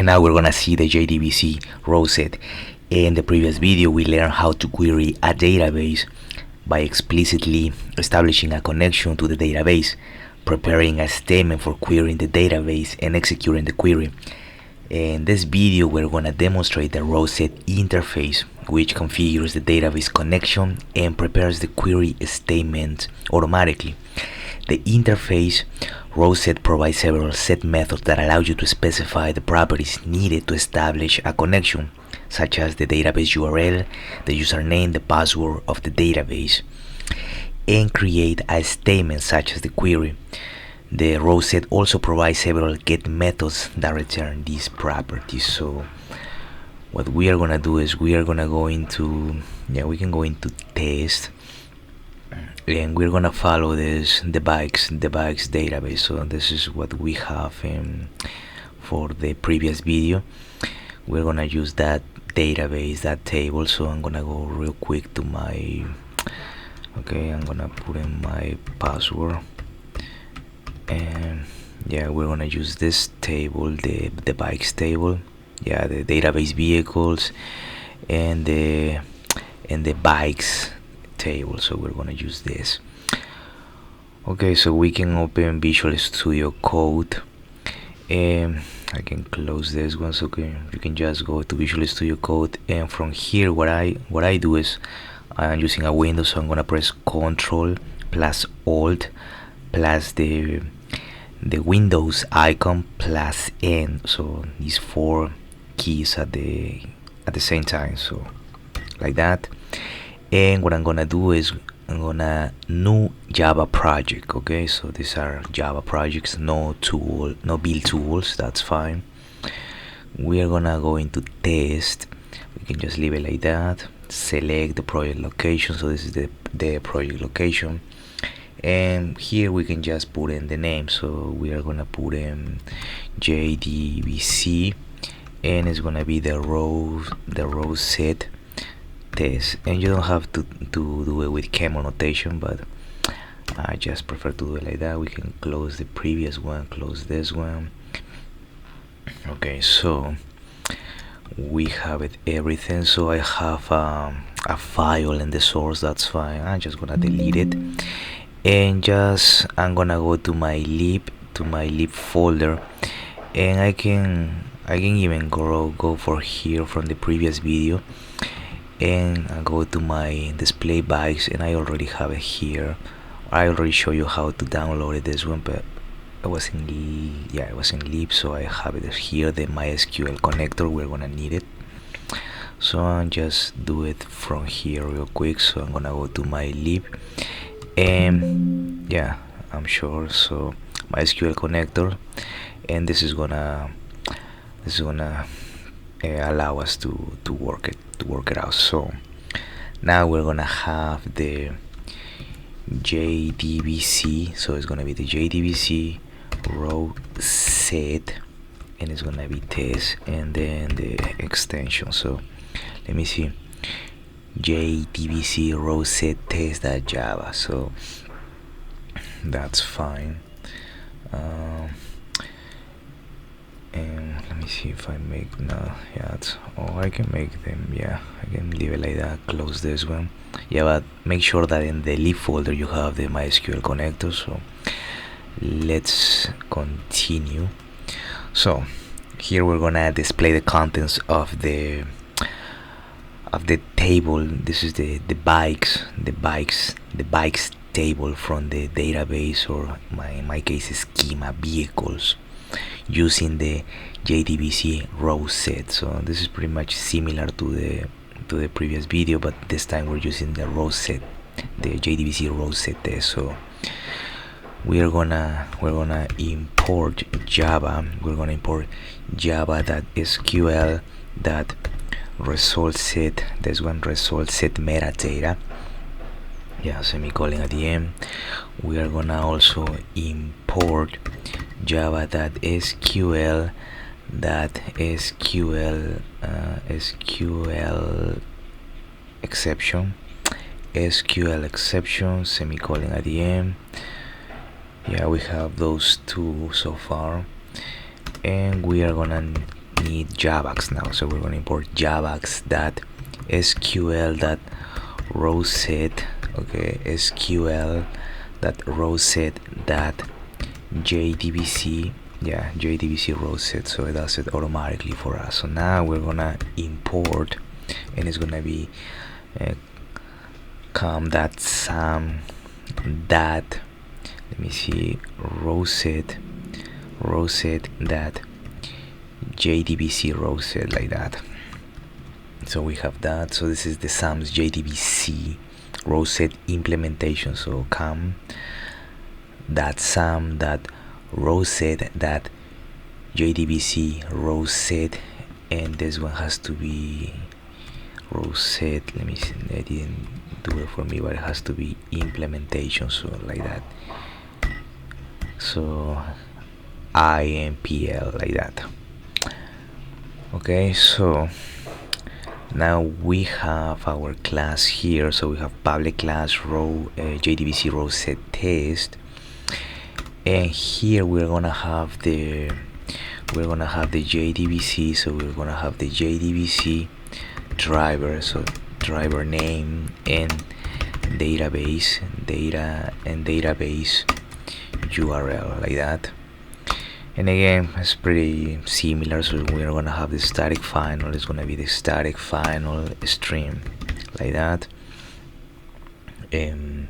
And now we're gonna see the JDBC RowSet. In the previous video we learned how to query a database by explicitly establishing a connection to the database, preparing a statement for querying the database, and executing the query. In this video we're gonna demonstrate the RowSet interface, which configures the database connection and prepares the query statement automatically. The interface RowSet provides several set methods that allow you to specify the properties needed to establish a connection, such as the database URL, the username, the password of the database, and create a statement such as the query. The RowSet also provides several get methods that return these properties. So what we are gonna do is we are gonna go into we can go into test, and we're gonna follow this the bikes database. So this is what we have for the previous video. We're gonna use that database, that table. So I'm gonna go real quick to my I'm gonna put in my password, and we're gonna use this table, the bikes table, the database vehicles and the bikes table. So we're gonna use this. So we can open Visual Studio Code, and I can close this one. So you can just go to Visual Studio Code, and from here what I do is I'm using a Windows, so I'm gonna press Control plus Alt plus the Windows icon plus N. So these 4 keys at the same time, so like that. And what I'm gonna do is I'm gonna new Java project. So these are Java projects, no build tools, that's fine. We are gonna go into test. We can just leave it like that. Select the project location, so this is the project location, and here we can just put in the name. So we are gonna put in JDBC, and it's gonna be the RowSet test. And you don't have to do it with camel notation, but I just prefer to do it like that. We can close the previous one, close this one. So we have it everything. So I have a file in the source, that's fine. I'm just gonna delete it, and I'm gonna go to my lib folder, and I can even go for here from the previous video, and I go to my display bikes, and I already have it here. I already show you how to download this one, but it was in lib, so I have it here, the MySQL connector. We're gonna need it, so I'll just do it from here real quick. So I'm gonna go to my lib, and I'm sure. So MySQL connector, and this is gonna allow us to work it out. So now we're gonna have the JDBC, so it's gonna be the JDBC RowSet, and it's gonna be test, and then the extension. So let me see, JDBC RowSet test.java. So that's fine. And let me see if I make I can make them. I can leave it like that. Close this one. But make sure that in the lib folder you have the MySQL connector. So let's continue. So here we're gonna display the contents of the table. This is the bikes table from the database, or in my case schema vehicles, using the JDBC RowSet. So this is pretty much similar to the previous video, but this time we're using the RowSet, the JDBC RowSet test. So we're gonna import Java. We're gonna import java.sql ResultSet, this one, ResultSet metadata, semicolon at the end. We are gonna also import java.sql SQL exception, semicolon at the end. We have those two so far, and we are gonna need javax now, so we're going to import javax.sql.rowset, okay, sql.rowset.jdbc, yeah, JDBC ResultSet, so it does it automatically for us. So now we're gonna import, and it's gonna be let me see, rowset.jdbc ResultSet, like that. So we have that. So this is the SAM's JDBC ResultSet implementation. So com.sam.rowset.jdbc ResultSet, and this one has to be ResultSet. Let me see, they didn't do it for me, but it has to be implementation, so like that. So impl, like that. Okay, so now we have our class here. So we have public class JDBC ResultSet test, and here we're gonna have the JDBC. So we're gonna have the JDBC driver, so driver name and database URL, like that. And again, it's pretty similar. So we're gonna have the static final, it's gonna be the static final stream, like that. And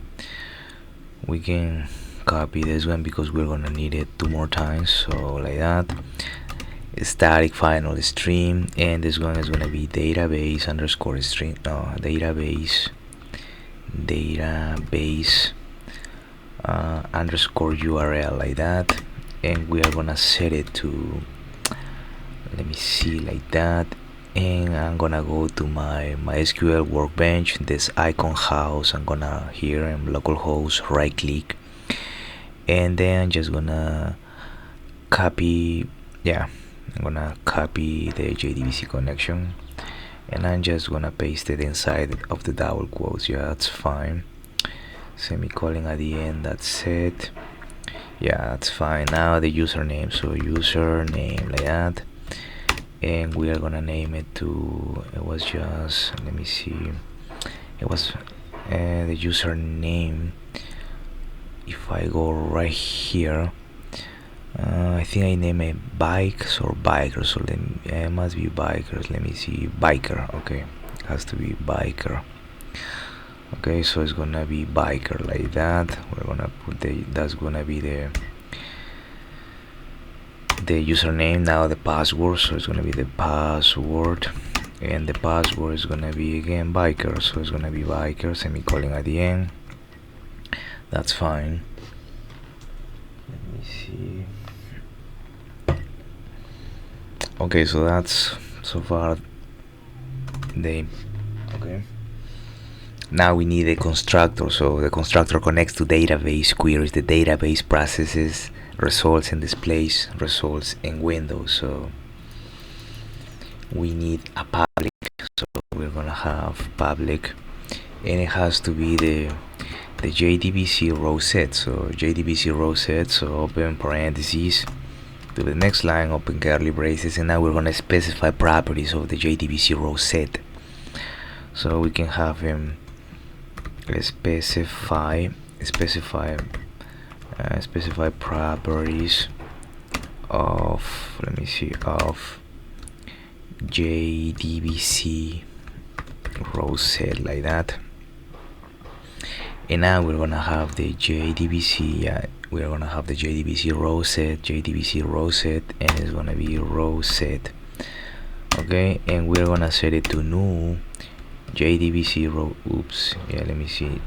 we can copy this one because we're gonna need it 2 more times, so like that. Static final stream, and this one is gonna be database underscore stream, database underscore URL, like that. And we are gonna set it to, let me see, like that. And I'm gonna go to my MySQL workbench, this icon house. I'm gonna here in localhost right click, and then I'm just gonna copy, yeah, I'm gonna copy the JDBC connection, and I'm just gonna paste it inside of the double quotes. Yeah, that's fine. Semicolon at the end, that's it. Yeah, that's fine. Now the username, so username, like that. And we are gonna name it to, it was just, let me see, it was the username. If I go right here, I think I name it bikes or bikers, so then it must be bikers. Let me see, biker. Okay, it has to be biker. Okay, so it's gonna be biker, like that. We're gonna put that's gonna be the username. Now the password, so it's gonna be the password, and the password is gonna be again biker, so it's gonna be biker, semicolon at the end. That's fine. Let me see. Okay, so that's so far okay. Now we need a constructor, so the constructor connects to database queries. The database processes results and displays results in Windows. So we need a public, so we're gonna have public, and it has to be the JDBC ResultSet. So JDBC ResultSet, so open parentheses, to the next line, open curly braces, and now we're gonna specify properties of the JDBC ResultSet. So we can have him specify properties of, let me see, of JDBC ResultSet, like that. And now we're gonna have the JDBC, we're gonna have the JDBC ResultSet, and it's gonna be ResultSet. Okay, and we're gonna set it to new JDBC let me see,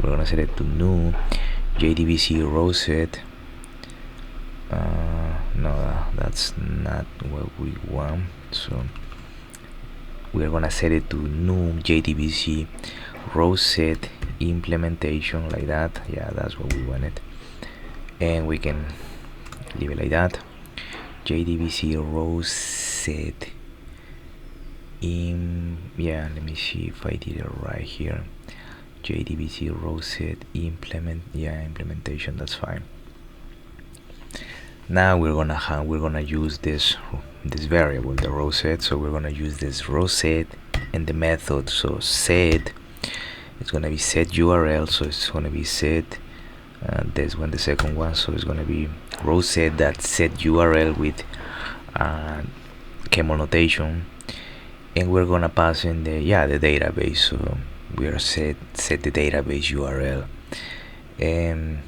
we're gonna set it to new JDBC ResultSet. No, that's not what we want, so we're gonna set it to new JDBC ResultSet implementation, like that. Yeah, that's what we wanted, and we can leave it like that. JDBC ResultSet yeah, let me see if I did it right here. JDBC ResultSet implementation, that's fine. Now we're gonna use this variable, the RowSet. So we're gonna use this RowSet and the method. So set, it's gonna be set URL. So it's gonna be set. This one, the second one. So it's gonna be RowSet that set URL with camel notation, and we're gonna pass in the database. So we are set the database URL, and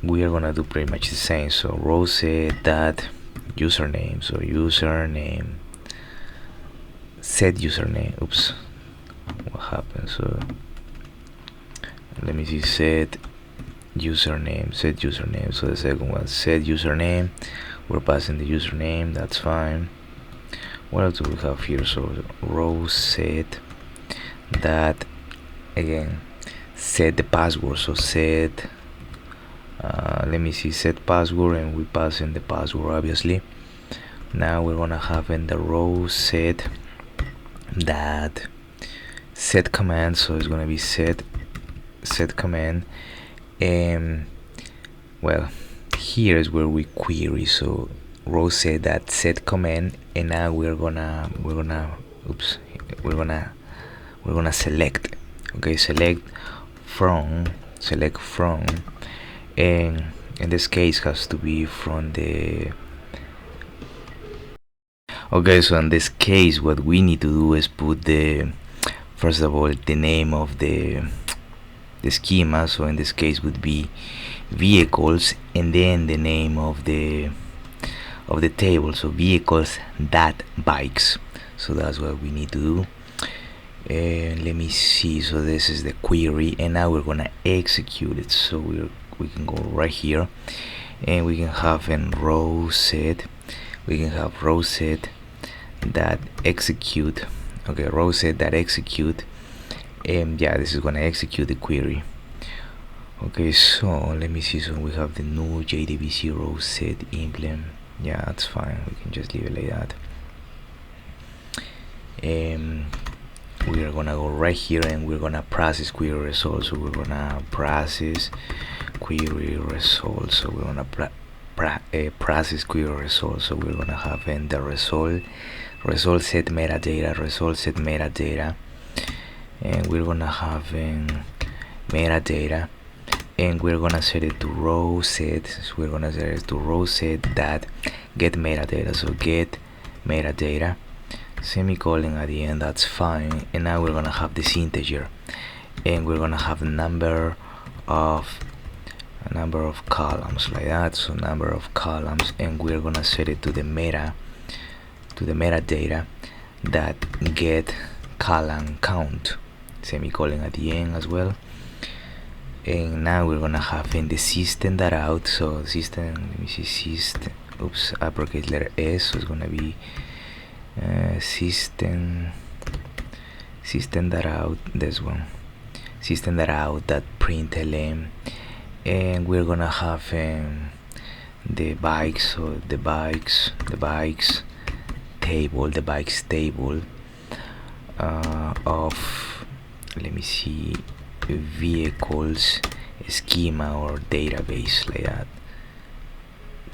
we are gonna do pretty much the same. So RowSet that username. So username, set username. Oops, what happened? So let me see, set username. So the second one, set username. We're passing the username, that's fine. What else do we have here? So RowSet that, again, set the password. So set let me see, set password, and we pass in the password, obviously. Now we're gonna have in the RowSet that set command. So it's gonna be set command, and well, here is where we query. So RowSet that set command, and now we're gonna select. Okay, select from, and in this case has to be from the. Okay, so in this case what we need to do is put the, first of all, the name of the schema. So in this case would be vehicles, and then the name of the table. So vehicles.bikes. So that's what we need to do. And let me see, so this is the query, and now we're gonna execute it. So we can go right here, and we can have in RowSet, we can have RowSet that execute. Okay, RowSet that execute, and this is gonna execute the query. Okay, so let me see. So we have the new JDBC RowSet implement. Yeah, that's fine, we can just leave it like that. We are gonna go right here, and we're gonna process query results. So we're gonna process query results. So we're gonna process query results. So we're gonna have in the ResultSet metadata, and we're gonna have in metadata, and we're gonna set it to RowSet. So we're gonna set it to RowSet that get metadata. So get metadata, semicolon at the end, that's fine. And now we're gonna have this integer, and we're gonna have a number of columns, like that. So number of columns, and we're gonna set it to the metadata that get column count, semicolon at the end as well. And now we're gonna have in the system.out. So system, let me see, system, oops, uppercase letter S. So it's gonna be system.out, this one, system.out that println, and we're gonna have the bikes. So the bikes table, of, let me see, vehicles schema or database, like that,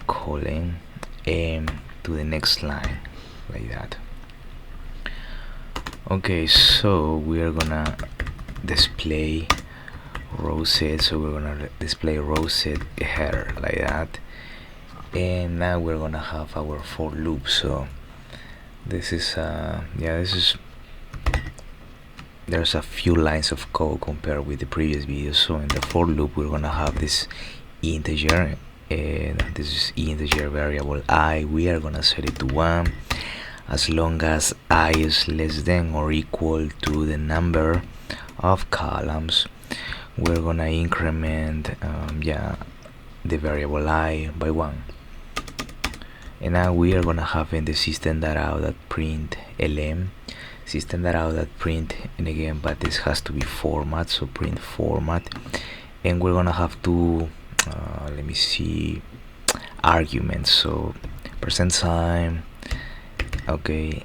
colon, and to the next line, like that. Okay, so we are gonna display RowSet. So we're gonna display RowSet header, like that, and now we're gonna have our for loop. So this is there's a few lines of code compared with the previous video. So in the for loop we're gonna have this integer, and this is integer variable I. We are gonna set it to 1 as long as I is less than or equal to the number of columns. We're gonna increment the variable I by 1. And now we are gonna have in the system.out that print lm, system.out that print, and again, but this has to be format, so print format. And we're gonna have two let me see, arguments. So %, okay,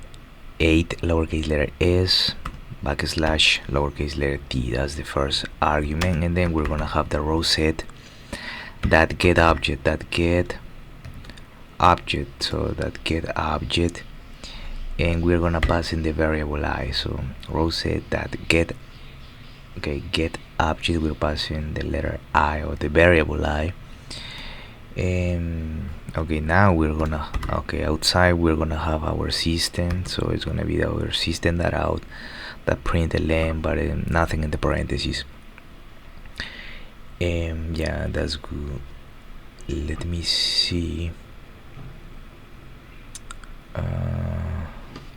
8 lowercase letter s / lowercase letter t, that's the first argument. And then we're gonna have the RowSet that get object, so that get object, and we're gonna pass in the variable I. So RowSet that get object, we're passing the letter I or the variable I. And okay, now we're gonna outside we're gonna have our system, so it's gonna be our system that out that print the length, but nothing in the parentheses. Yeah, that's good. Let me see.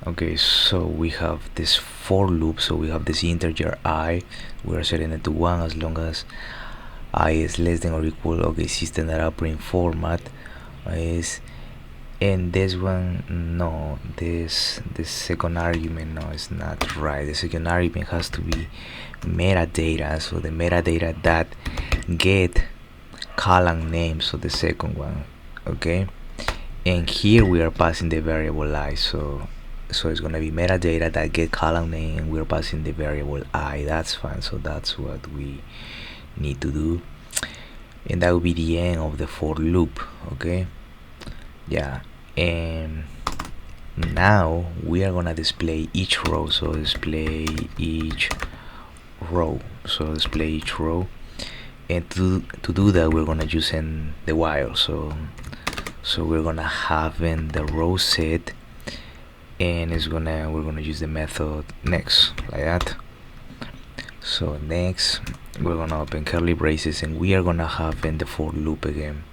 Okay, so we have this for loop, so we have this integer I, we're setting it to 1 as long as I is less than or equal. Okay, system that out print format is, and this one, no, this second argument, no, it's not right. The second argument has to be metadata, so the metadata that get column name, so the second one. Okay, and here we are passing the variable I, so it's gonna be metadata that get column name, and we're passing the variable I. That's fine, so that's what we need to do, and that will be the end of the for loop. Okay, yeah, and now we are gonna display each row, so display each row, and to do that we're gonna use in the while, so we're gonna have in the RowSet, and we're gonna use the method next, like that. So next we're gonna open curly braces, and we are gonna have in the for loop again,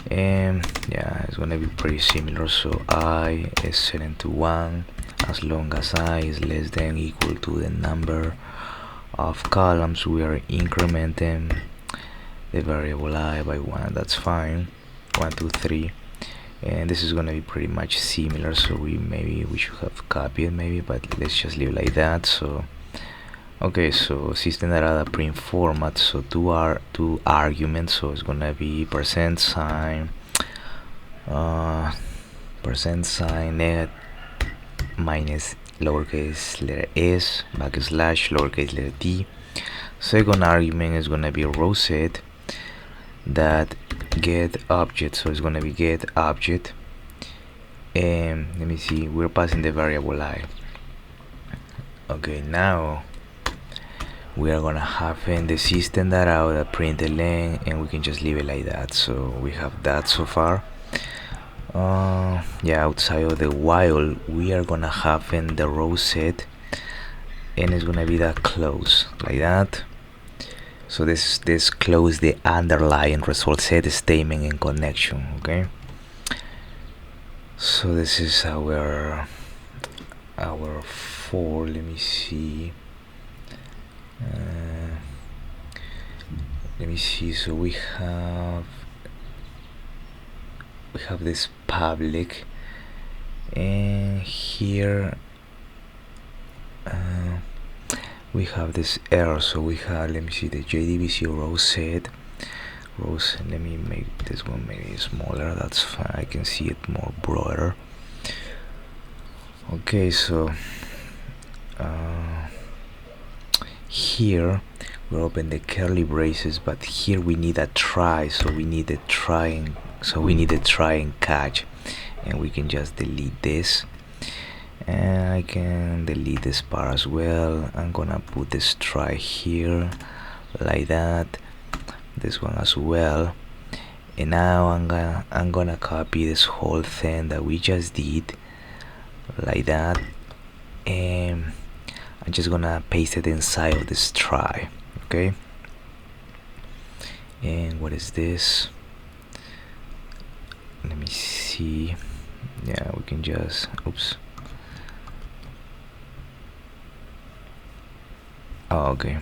and yeah, it's gonna be pretty similar. So I is set into 1 as long as I is less than or equal to the number of columns. We are incrementing the variable I by 1. That's fine. 1 2 3, and this is gonna be pretty much similar, so we should have copied maybe, but let's just leave it like that. So okay, so system data print format, so two arguments, so it's gonna be %, net minus lowercase letter s backslash lowercase letter t. Second argument is gonna be RowSet that get object, so it's gonna be get object, and let me see, we're passing the variable I. Okay, now we are gonna have in the system that out that print the length, and we can just leave it like that. So we have that so far. Yeah, outside of the while we are gonna have in the RowSet, and it's gonna be that close like that. So this close the underlying ResultSet statement in connection. Okay, so this is our for, let me see, so we have this public, and here we have this error. So we have, let me see, the JDBC RowSet. Let me make this one maybe smaller, that's fine, I can see it more broader. Okay, so here we open the curly braces, but here we need a try, so we need a try and catch, and we can just delete this, and I can delete this part as well. I'm gonna put this try here like that, this one as well, and now I'm gonna copy this whole thing that we just did like that, and I'm just gonna paste it inside of this try. Okay, and what is this? Let me see. Yeah, we can just, oops. Oh, okay,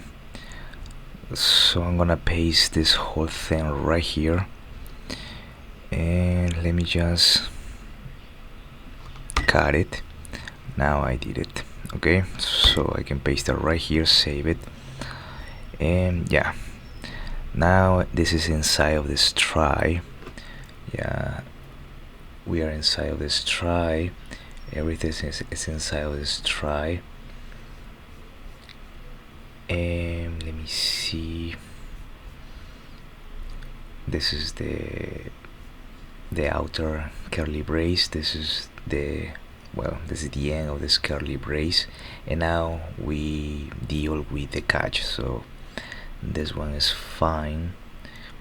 so I'm gonna paste this whole thing right here, and let me just cut it. Now I did it. Okay, so I can paste it right here, save it, and yeah, now this is inside of this try. Yeah, we are inside of this try, everything is inside of this try, and let me see, this is the outer curly brace. This is the end of this curly brace, and now we deal with the catch. So this one is fine.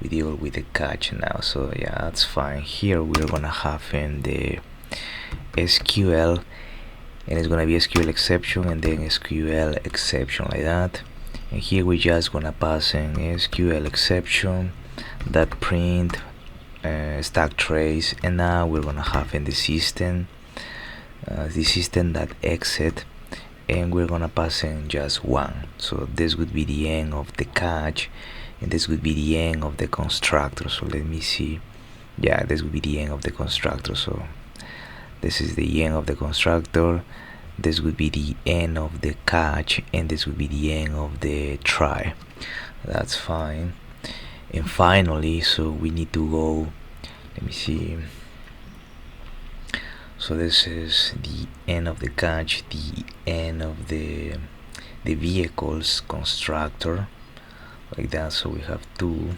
We deal with the catch now, so yeah, that's fine. Here we're gonna have in the SQL, and it's gonna be SQL exception and then SQL exception, like that. And here we just gonna pass in SQL exception that print stack trace, and now we're gonna have in the system that exit, and we're gonna pass in just one. So this would be the end of the catch, and this would be the end of the constructor. So let me see. Yeah, this would be the end of the constructor. So this is the end of the constructor, this would be the end of the catch, and this would be the end of the try. That's fine. And finally, so we need to go, let me see. So this is the end of the catch, the end of the vehicles constructor, like that. So we have two,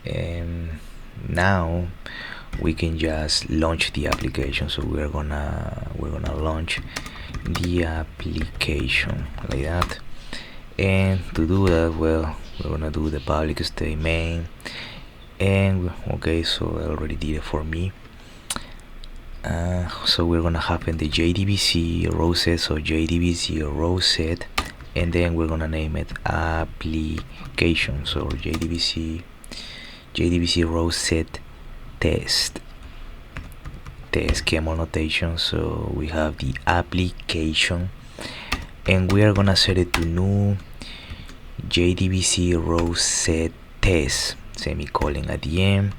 and now we can just launch the application. So we're gonna launch the application, like that. And to do that, well, we're gonna do the public state main, and okay, so I already did it for me. So we're gonna have in the JDBC RowSet, so JDBC RowSet, and then we're gonna name it application. So JDBC RowSet test camel notation. So we have the application, and we are gonna set it to new JDBC RowSet test semicolon at the end,